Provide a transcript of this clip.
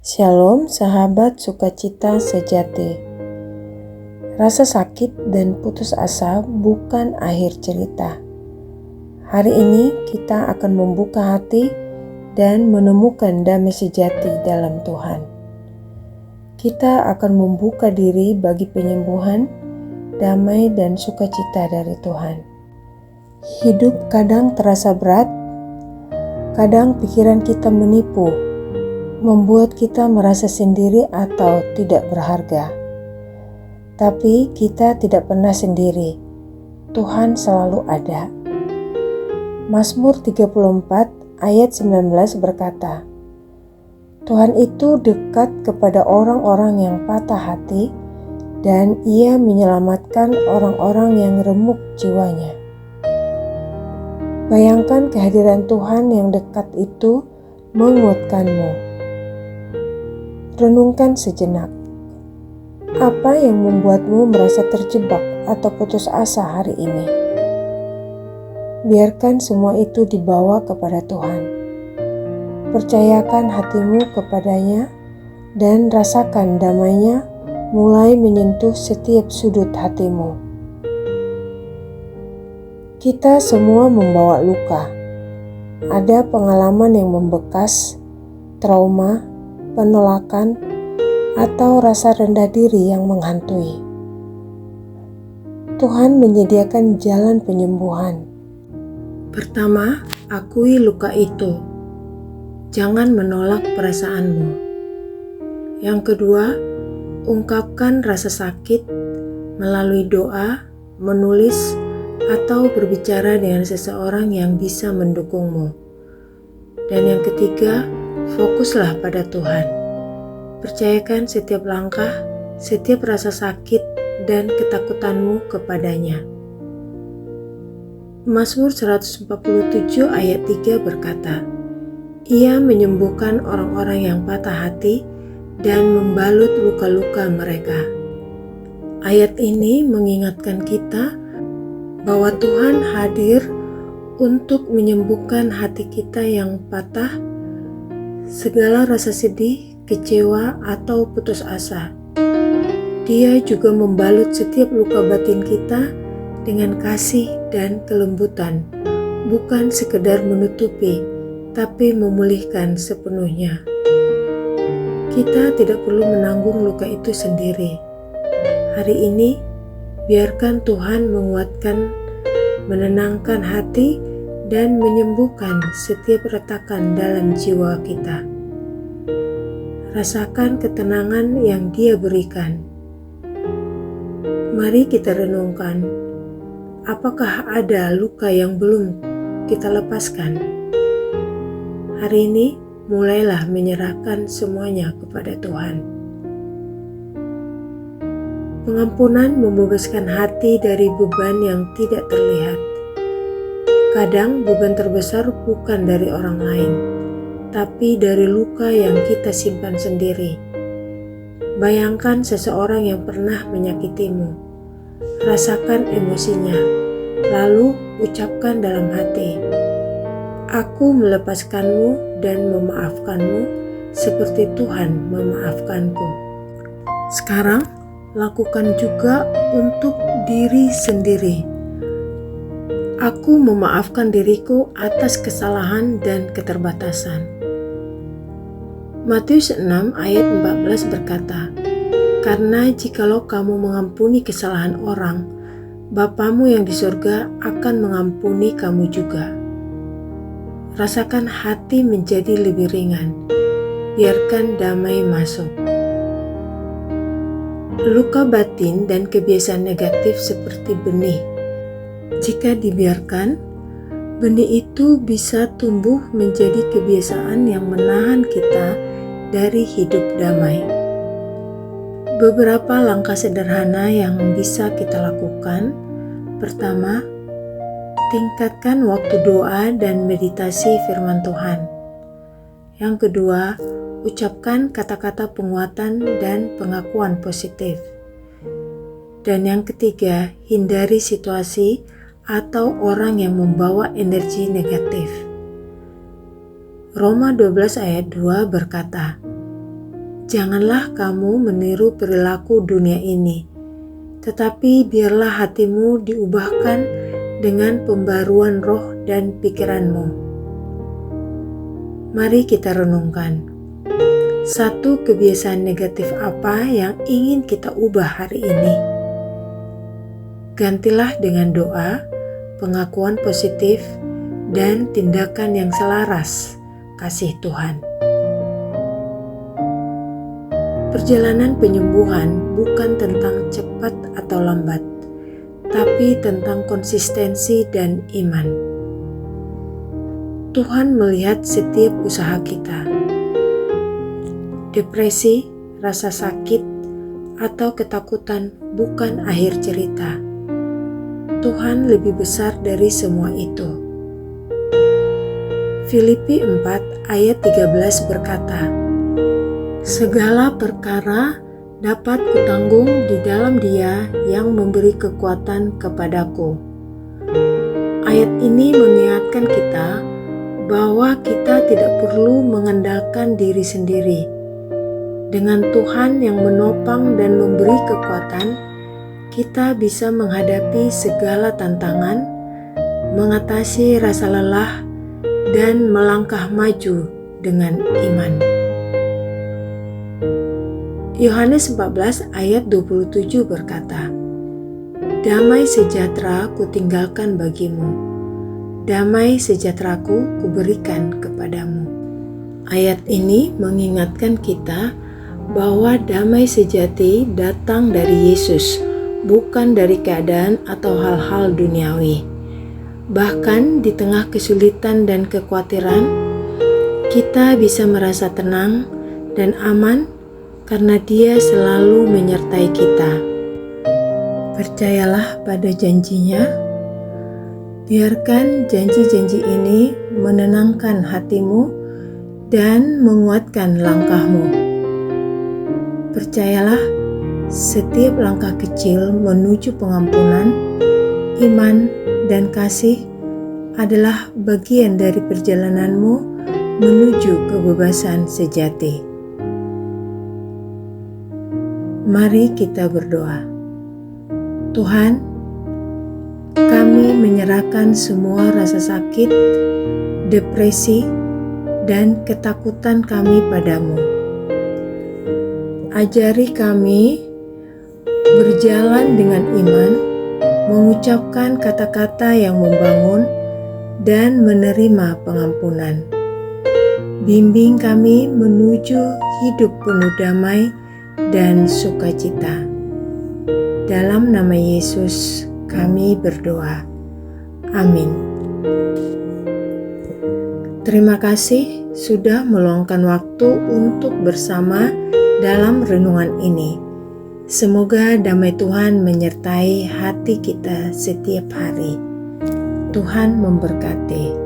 Shalom sahabat sukacita sejati. Rasa sakit dan putus asa bukan akhir cerita. Hari ini kita akan membuka hati dan menemukan damai sejati dalam Tuhan. Kita akan membuka diri bagi penyembuhan, damai dan sukacita dari Tuhan. Hidup kadang terasa berat, kadang pikiran kita menipu, membuat kita merasa sendiri atau tidak berharga. Tapi kita tidak pernah sendiri. Tuhan selalu ada. Mazmur 34 ayat 19 berkata, Tuhan itu dekat kepada orang-orang yang patah hati dan Ia menyelamatkan orang-orang yang remuk jiwanya. Bayangkan kehadiran Tuhan yang dekat itu menguatkanmu. Renungkan sejenak. Apa yang membuatmu merasa terjebak atau putus asa hari ini? Biarkan semua itu dibawa kepada Tuhan. Percayakan hatimu kepadanya dan rasakan damai-Nya mulai menyentuh setiap sudut hatimu. Kita semua membawa luka. Ada pengalaman yang membekas, trauma, penolakan, atau rasa rendah diri yang menghantui. Tuhan menyediakan jalan penyembuhan. Pertama, akui luka itu. Jangan menolak perasaanmu. Yang kedua, ungkapkan rasa sakit melalui doa, menulis, atau berbicara dengan seseorang yang bisa mendukungmu. Dan yang ketiga, fokuslah pada Tuhan. Percayakan setiap langkah, setiap rasa sakit dan ketakutanmu kepadanya. Mazmur 147 ayat 3 berkata, Ia menyembuhkan orang-orang yang patah hati dan membalut luka-luka mereka. Ayat ini mengingatkan kita bahwa Tuhan hadir untuk menyembuhkan hati kita yang patah, segala rasa sedih, kecewa, atau putus asa. Dia juga membalut setiap luka batin kita dengan kasih dan kelembutan, bukan sekedar menutupi, tapi memulihkan sepenuhnya. Kita tidak perlu menanggung luka itu sendiri. Hari ini, biarkan Tuhan menguatkan, menenangkan hati, dan menyembuhkan setiap retakan dalam jiwa kita. Rasakan ketenangan yang Dia berikan. Mari kita renungkan, apakah ada luka yang belum kita lepaskan? Hari ini, mulailah menyerahkan semuanya kepada Tuhan. Pengampunan membebaskan hati dari beban yang tidak terlihat. Kadang beban terbesar bukan dari orang lain, tapi dari luka yang kita simpan sendiri. Bayangkan seseorang yang pernah menyakitimu. Rasakan emosinya, lalu ucapkan dalam hati, Aku melepaskanmu dan memaafkanmu seperti Tuhan memaafkanku. Sekarang, lakukan juga untuk diri sendiri. Aku memaafkan diriku atas kesalahan dan keterbatasan. Matius 6 ayat 14 berkata, Karena jikalau kamu mengampuni kesalahan orang, Bapamu yang di surga akan mengampuni kamu juga. Rasakan hati menjadi lebih ringan. Biarkan damai masuk. Luka batin dan kebiasaan negatif seperti benih. Jika dibiarkan, benih itu bisa tumbuh menjadi kebiasaan yang menahan kita dari hidup damai. Beberapa langkah sederhana yang bisa kita lakukan. Pertama, tingkatkan waktu doa dan meditasi firman Tuhan. Yang kedua, ucapkan kata-kata penguatan dan pengakuan positif. Dan yang ketiga, hindari situasi atau orang yang membawa energi negatif. Roma 12 ayat 2 berkata, janganlah kamu meniru perilaku dunia ini, tetapi biarlah hatimu diubahkan dengan pembaruan roh dan pikiranmu. Mari kita renungkan. Satu kebiasaan negatif apa yang ingin kita ubah hari ini? Gantilah dengan doa, pengakuan positif, dan tindakan yang selaras kasih Tuhan. Perjalanan penyembuhan bukan tentang cepat atau lambat, tapi tentang konsistensi dan iman. Tuhan melihat setiap usaha kita. Depresi, rasa sakit, atau ketakutan bukan akhir cerita. Tuhan lebih besar dari semua itu. Filipi 4 ayat 13 berkata, "Segala perkara dapat kutanggung di dalam Dia yang memberi kekuatan kepadaku." Ayat ini mengingatkan kita bahwa kita tidak perlu mengandalkan diri sendiri. Dengan Tuhan yang menopang dan memberi kekuatan, kita bisa menghadapi segala tantangan, mengatasi rasa lelah, dan melangkah maju dengan iman. Yohanes 14 ayat 27 berkata, "Damai sejahtera kutinggalkan bagimu, damai sejahteraku kuberikan kepadamu." Ayat ini mengingatkan kita bahwa damai sejati datang dari Yesus, bukan dari keadaan atau hal-hal duniawi. Bahkan di tengah kesulitan dan kekhawatiran, kita bisa merasa tenang dan aman karena Dia selalu menyertai kita. Percayalah pada janjinya. Biarkan janji-janji ini menenangkan hatimu dan menguatkan langkahmu. Percayalah, setiap langkah kecil menuju pengampunan, iman, dan kasih adalah bagian dari perjalananmu menuju kebebasan sejati. Mari kita berdoa. Tuhan, kami menyerahkan semua rasa sakit, depresi, dan ketakutan kami padamu. Ajari kami berjalan dengan iman, mengucapkan kata-kata yang membangun, dan menerima pengampunan. Bimbing kami menuju hidup penuh damai dan sukacita. Dalam nama Yesus kami berdoa. Amin. Terima kasih sudah meluangkan waktu untuk bersama dalam renungan ini. Semoga damai Tuhan menyertai hati kita setiap hari. Tuhan memberkati.